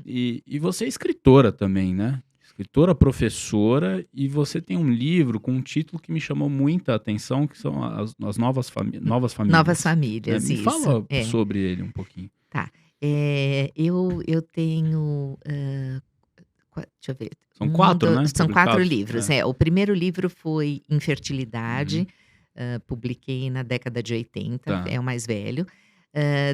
E você é escritora também, né? Escritora, professora, e você tem um livro com um título que me chamou muita atenção, que são as novas Novas famílias, né? famílias, Me isso. fala sobre ele um pouquinho. Tá. Eu tenho, deixa eu ver, São 4, né, são 4 publicados? livros. É, O primeiro livro foi Infertilidade, uhum, publiquei na década de 80, tá. é o mais velho.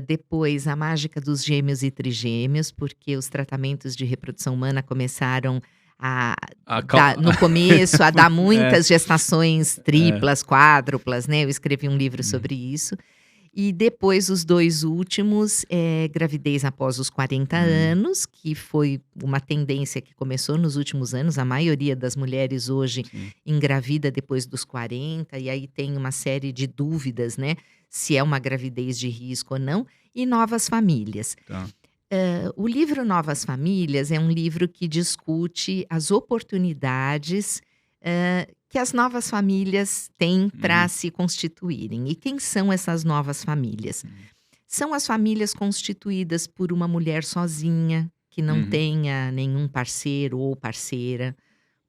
Depois A Mágica dos Gêmeos e Trigêmeos, porque os tratamentos de reprodução humana começaram a A cal dar no começo, a dar é, muitas gestações é, triplas, quádruplas, né, eu escrevi um livro uhum, sobre isso. E depois os 2 últimos, gravidez após os 40 hum, anos, que foi uma tendência que começou nos últimos anos, a maioria das mulheres hoje sim, engravida depois dos 40, e aí tem uma série de dúvidas, né, se é uma gravidez de risco ou não, e Novas Famílias. tá. O livro Novas Famílias é um livro que discute as oportunidades, que as novas famílias têm para Uhum, se constituírem. E quem são essas novas famílias? uhum, São as famílias constituídas por uma mulher sozinha, que não uhum, tenha nenhum parceiro ou parceira,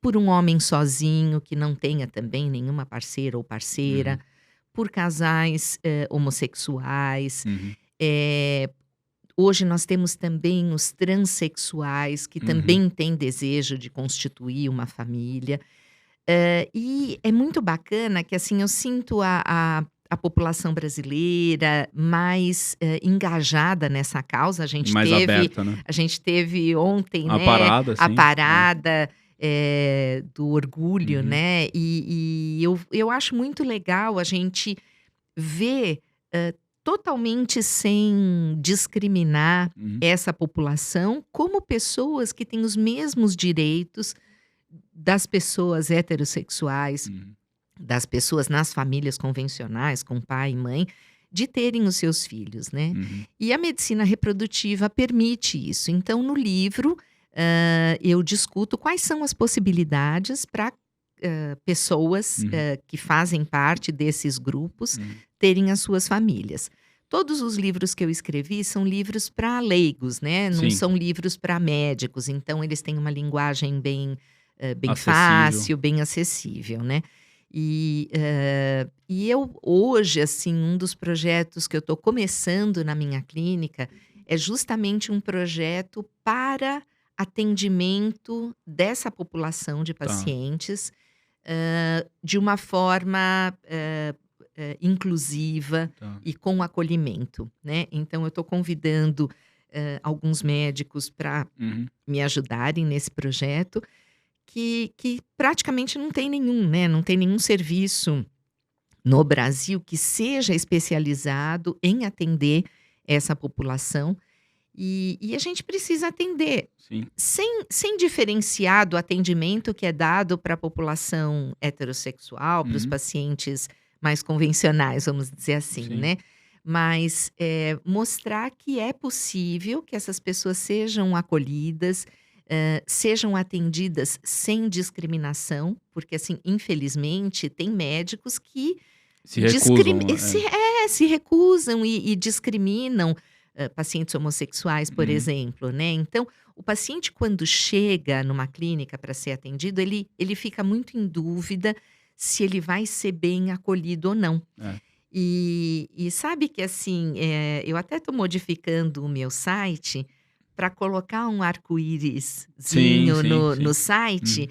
por um homem sozinho, que não tenha também nenhuma parceira ou parceira, uhum, por casais, homossexuais. uhum, eh, Hoje nós temos também os transexuais, que uhum, também têm desejo de constituir uma família. E é muito bacana que, assim, eu sinto a população brasileira mais, engajada nessa causa. e mais aberta, né? A gente teve ontem, A né, parada, a sim, é, parada, do orgulho, uhum, né, e eu acho muito legal a gente ver, totalmente sem discriminar uhum, essa população como pessoas que têm os mesmos direitos das pessoas heterossexuais, uhum, das pessoas nas famílias convencionais, com pai e mãe, de terem os seus filhos, né. uhum, E a medicina reprodutiva permite isso. Então no livro, eu discuto quais são as possibilidades para pessoas, uhum, que fazem parte desses grupos, uhum, terem as suas famílias. Todos os livros que eu escrevi são livros para leigos, né, não sim, são livros para médicos, então eles têm uma linguagem bem acessível, fácil, bem acessível, né. E eu hoje, assim, um dos projetos que eu estou começando na minha clínica é justamente um projeto para atendimento dessa população de tá, pacientes, de uma forma, inclusiva tá, e com acolhimento, né. Então eu estou convidando, alguns médicos para uhum, me ajudarem nesse projeto, que praticamente não tem nenhum, né, não tem nenhum serviço no Brasil que seja especializado em atender essa população, e a gente precisa atender sim, sem diferenciar do atendimento que é dado para a população heterossexual, para os uhum, pacientes mais convencionais, vamos dizer assim, sim, né. Mas, mostrar que é possível que essas pessoas sejam acolhidas, sejam atendidas sem discriminação, porque, assim, infelizmente tem médicos que se recusam, se recusam e discriminam, pacientes homossexuais, por uhum, exemplo, né. Então, o paciente quando chega numa clínica para ser atendido, ele fica muito em dúvida se ele vai ser bem acolhido ou não. é, E sabe que, assim, eu até estou modificando o meu site para colocar um sim, arco-írisinho sim, no sim, site, uhum,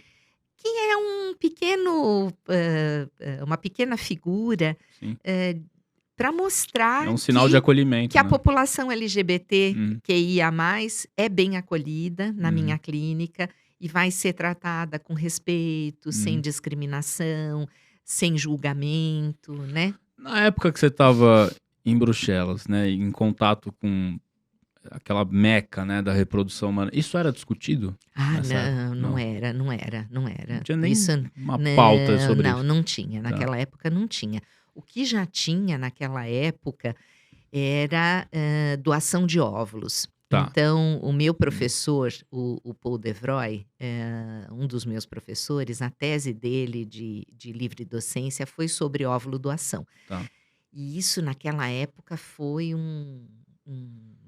que é um pequeno, uma pequena figura, sim, para é mostrar um sinal de que acolhimento, a né, população uhum, LGBTQIA+, é bem acolhida na minha uhum, clínica e vai ser tratada com respeito, sem uhum. discriminação, sem julgamento, né. Na época que você estava em Bruxelas, né, em contato com aquela meca, né, da reprodução humana, isso era discutido Ah, nessa época? não, não Não, era, não era, não não era. tinha nem Isso uma pauta não, sobre não, isso. não tinha, Tá, naquela época não tinha. O que já tinha naquela época era, doação de óvulos. tá, Então, o meu uhum, professor, o Paul Devroy, um dos meus professores, a tese dele de livre docência foi sobre óvulo doação. tá, E isso naquela época foi um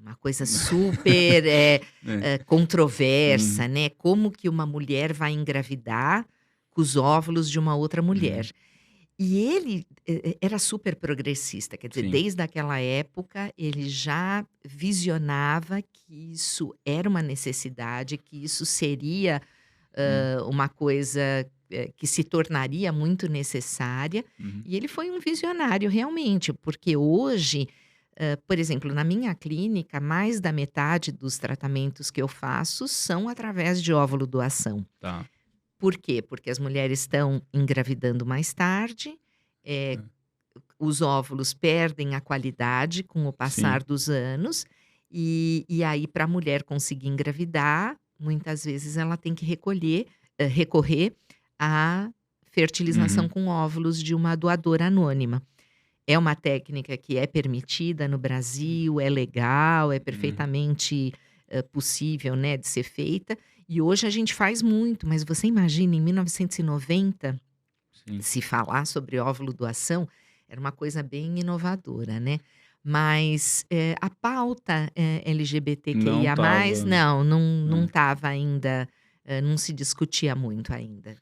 uma coisa super É. controversa, Uhum. né? Como que uma mulher vai engravidar com os óvulos de uma outra mulher. Uhum. E ele era super progressista, quer dizer, Sim. desde aquela época ele já visionava que isso era uma necessidade, que isso seria Hum. uma coisa que se tornaria muito necessária. Uhum. E ele foi um visionário realmente, porque hoje, por exemplo, na minha clínica, mais da metade dos tratamentos que eu faço são através de óvulo doação. Tá. Por quê? Porque as mulheres estão engravidando mais tarde, eh, É. os óvulos perdem a qualidade com o Sim. passar dos anos, e aí para a mulher conseguir engravidar, muitas vezes ela tem que recorrer à fertilização Uhum. com óvulos de uma doadora anônima. É uma técnica que é permitida no Brasil, é legal, é Uhum. perfeitamente, possível, né, de ser feita, e hoje a gente faz muito, mas você imagina em 1990, Sim. se falar sobre óvulo doação, era uma coisa bem inovadora, né. Mas, a pauta, Não LGBTQIA+, estava, não né. estava ainda, não se discutia muito ainda.